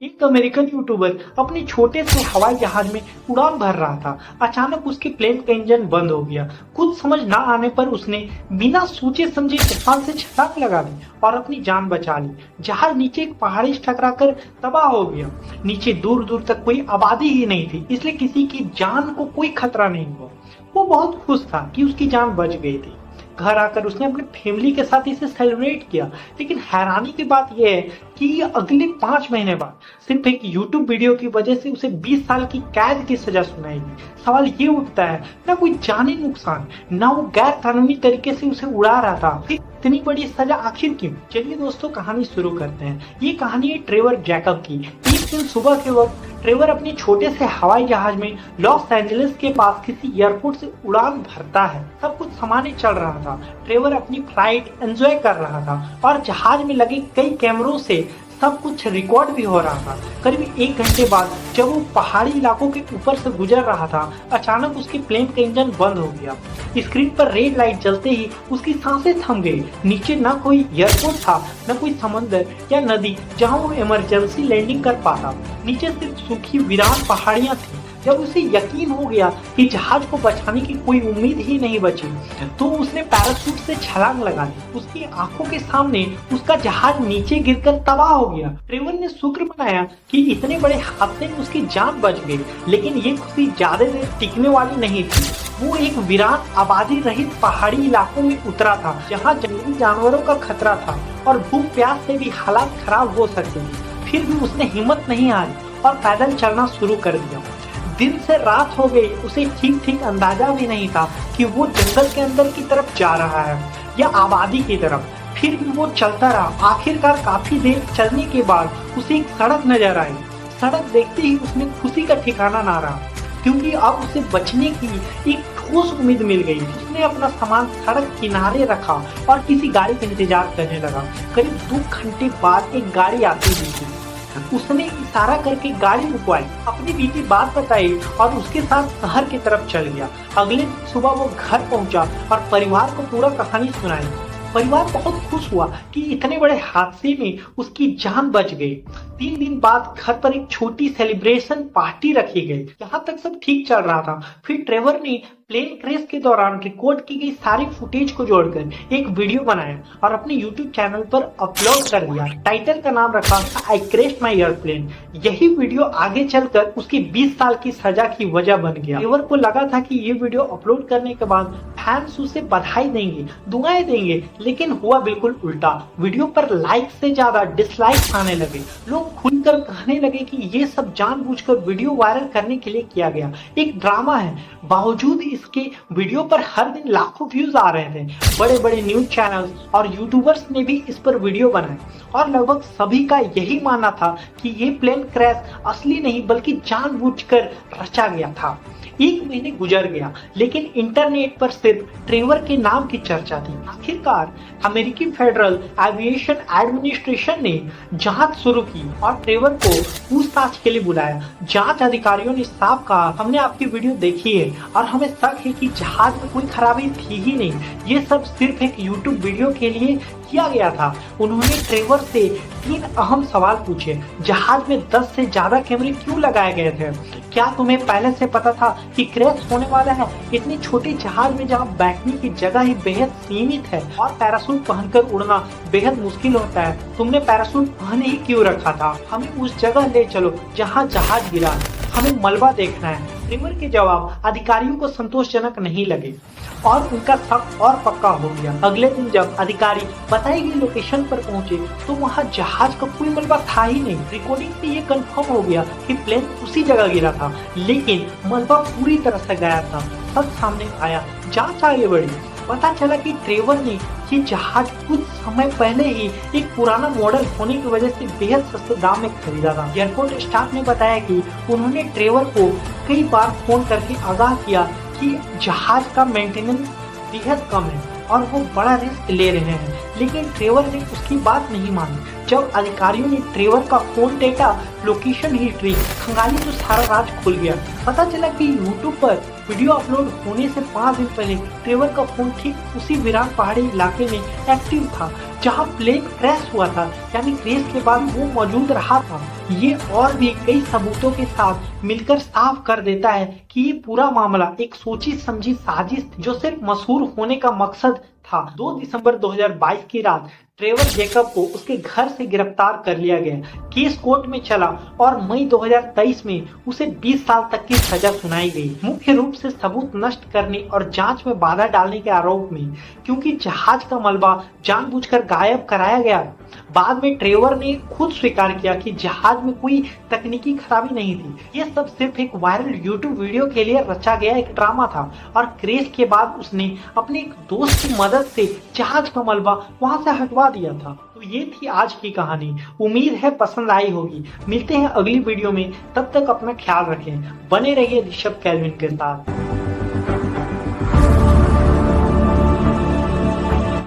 एक American YouTuber अपने छोटे से हवाई जहाज में उड़ान भर रहा था। अचानक उसके प्लेन का इंजन बंद हो गया। कुछ समझ ना आने पर उसने बिना सोचे समझे तूफान से छलांग लगा दी और अपनी जान बचा ली। जहाज नीचे एक पहाड़ी से टकराकर तबाह हो गया। नीचे दूर दूर तक कोई आबादी ही नहीं थी, इसलिए किसी की जान को कोई खतरा नहीं हुआ। वो बहुत खुश था कि उसकी जान बच गई थी। घर आकर उसने अपनी फैमिली के साथ इसे सेलिब्रेट किया। लेकिन हैरानी की बात यह है कि अगले 5 महीने बाद सिर्फ एक यूट्यूब वीडियो की वजह से उसे 20 साल की कैद की सजा सुनाएगी। सवाल ये उठता है, ना कोई जानी नुकसान, ना वो गैर कानूनी तरीके से उसे उड़ा रहा था, फिर इतनी बड़ी सजा आखिर क्यों? चलिए दोस्तों, कहानी शुरू करते हैं। ये कहानी है ट्रेवर जैकब की। एक दिन सुबह के वक्त ट्रेवर अपने छोटे से हवाई जहाज में लॉस एंजलिस के पास किसी एयरपोर्ट से उड़ान भरता है। सब कुछ सामान्य चल रहा था। ट्रेवर अपनी फ्लाइट एंजॉय कर रहा था और जहाज में लगे कई कैमरों से सब कुछ रिकॉर्ड भी हो रहा था। करीब 1 घंटे बाद जब वो पहाड़ी इलाकों के ऊपर से गुजर रहा था, अचानक उसके प्लेन का इंजन बंद हो गया। स्क्रीन पर रेड लाइट जलते ही उसकी सांसें थम गई। नीचे ना कोई एयरपोर्ट था, न कोई समंदर या नदी जहां वो इमरजेंसी लैंडिंग कर पाता। नीचे सिर्फ सूखी वीरान पहाड़ियां थी। जब उसे यकीन हो गया कि जहाज को बचाने की कोई उम्मीद ही नहीं बची, तो उसने पैराशूट से छलांग लगा दी। उसकी आंखों के सामने उसका जहाज नीचे गिरकर तबाह हो गया। ट्रेवर ने शुक्र मनाया कि इतने बड़े हादसे में उसकी जान बच गई, लेकिन ये खुशी ज्यादा देर टिकने वाली नहीं थी। वो एक वीरान आबादी रहित पहाड़ी इलाकों में उतरा था, जहाँ जंगली जानवरों का खतरा था और भूख प्यास से भी हालात खराब हो सकते थे। फिर भी उसने हिम्मत नहीं हारी और पैदल चलना शुरू कर दिया। दिन से रात हो गई, उसे ठीक अंदाजा भी नहीं था कि वो जंगल के अंदर की तरफ जा रहा है या आबादी की तरफ। फिर भी वो चलता रहा। आखिरकार काफी देर चलने के बाद उसे एक सड़क नजर आई। सड़क देखते ही उसने खुशी का ठिकाना ना रहा, क्योंकि अब उसे बचने की एक ठोस उम्मीद मिल गई। उसने अपना सामान सड़क किनारे रखा और किसी गाड़ी का इंतजार करने लगा। करीब 2 घंटे बाद एक गाड़ी आती दिखी। उसने इशारा करके गाड़ी रुकवाई, अपनी बीती बात बताई और उसके साथ शहर की तरफ चल गया। अगले दिन सुबह वो घर पहुंचा और परिवार को पूरा कहानी सुनाई। परिवार बहुत खुश हुआ कि इतने बड़े हादसे में उसकी जान बच गई। 3 दिन बाद घर पर एक छोटी सेलिब्रेशन पार्टी रखी गई। यहाँ तक सब ठीक चल रहा था। फिर ट्रेवर ने प्लेन क्रैश के दौरान रिकॉर्ड की गई सारी फुटेज को जोड़कर एक वीडियो बनाया और अपने यूट्यूब चैनल पर अपलोड कर दिया। टाइटल का नाम रखा आई क्रैश्ड माय एयरप्लेन। यही वीडियो आगे चलकर उसकी 20 साल की सजा की वजह बन गया। ट्रेवर को लगा था कि ये वीडियो अपलोड करने के बाद फैंस उसे बधाई देंगे, दुआएं देंगे, लेकिन हुआ बिल्कुल उल्टा। वीडियो पर लाइक से ज्यादा डिसलाइक आने लगे। लोग खुलकर कहने लगे कि ये सब जानबूझकर वीडियो वायरल करने के लिए किया गया, एक ड्रामा है। बावजूद इसके वीडियो पर हर दिन लाखों व्यूज आ रहे थे। बड़े बड़े न्यूज चैनल्स और यूट्यूबर्स ने भी इस पर वीडियो बनाए और लगभग सभी का यही मानना था कि ये प्लेन क्रैश असली नहीं बल्कि जानबूझकर रचा गया था। 1 महीने गुजर गया, लेकिन इंटरनेट पर सिर्फ ट्रेवर के नाम की चर्चा थी। आखिरकार अमेरिकी फेडरल एविएशन एडमिनिस्ट्रेशन ने जांच शुरू की और ट्रेवर को पूछताछ के लिए बुलाया। जांच अधिकारियों ने साफ कहा, हमने आपकी वीडियो देखी है और हमें शक है कि जहाज में कोई खराबी थी ही नहीं। ये सब सिर्फ एक यूट्यूब वीडियो के लिए किया गया था। उन्होंने ट्रेवर से 3 अहम सवाल पूछे। जहाज में 10 से ज्यादा कैमरे क्यों लगाए गए थे? क्या तुम्हें पहले से पता था कि क्रैश होने वाला है? इतनी छोटी जहाज में जहां बैठने की जगह ही बेहद सीमित है और पैराशूट पहनकर उड़ना बेहद मुश्किल होता है, तुमने पैराशूट पहने ही क्यों रखा था? हमें उस जगह ले चलो जहां जहाज गिरा, हमें मलबा देखना है। ट्रेवर के जवाब अधिकारियों को संतोषजनक नहीं लगे और उनका शक और पक्का हो गया। अगले दिन जब अधिकारी बताई गई लोकेशन पर पहुंचे तो वहां जहाज का कोई मलबा था ही नहीं। रिकॉर्डिंग से ये कंफर्म हो गया कि प्लेन उसी जगह गिरा था, लेकिन मलबा पूरी तरह से गायब था। सब सामने आया, जांच आगे बढ़ी। पता चला कि ट्रेवर ने ये जहाज कुछ समय पहले ही एक पुराना मॉडल होने की वजह से बेहद सस्ते दाम में खरीदा था। एयरपोर्ट स्टाफ ने बताया कि उन्होंने ट्रेवर को कई बार फोन करके आगाह किया कि जहाज का मेंटेनेंस बेहद कम है और वो बड़ा रिस्क ले रहे हैं, लेकिन ट्रेवर ने उसकी बात नहीं मानी। जब अधिकारियों ने ट्रेवर का फोन डेटा, लोकेशन हिस्ट्री खंगाली तो सारा राज खुल गया। पता चला कि यूट्यूब पर वीडियो अपलोड होने से 5 दिन पहले ट्रेवर का फोन ठीक उसी वीरान पहाड़ी इलाके में एक्टिव था जहां प्लेन क्रैश हुआ था, यानी क्रैश के बाद वो मौजूद रहा था। ये और भी कई सबूतों के साथ मिलकर साफ कर देता है कि ये पूरा मामला एक सोची समझी साजिश जो सिर्फ मशहूर होने का मकसद था। 2 दिसंबर 2022 की रात ट्रेवर जेकब को उसके घर से गिरफ्तार कर लिया गया। केस कोर्ट में चला और मई 2023 में उसे 20 साल तक की सजा सुनाई गई, मुख्य रूप से सबूत नष्ट करने और जांच में बाधा डालने के आरोप में, क्योंकि जहाज का मलबा जानबूझकर गायब कराया गया। बाद में ट्रेवर ने खुद स्वीकार किया कि जहाज में कोई तकनीकी खराबी नहीं थी, ये सब सिर्फ एक वायरल यूट्यूब वीडियो के लिए रचा गया एक ड्रामा था और क्रैश के बाद उसने अपने एक दोस्त की मदद से जहाज का मलबा वहां से हटवा दिया था। तो ये थी आज की कहानी, उम्मीद है पसंद आई होगी। मिलते हैं अगली वीडियो में, तब तक अपना ख्याल रखें, बने रहिए ऋषभ कैल्विन के साथ।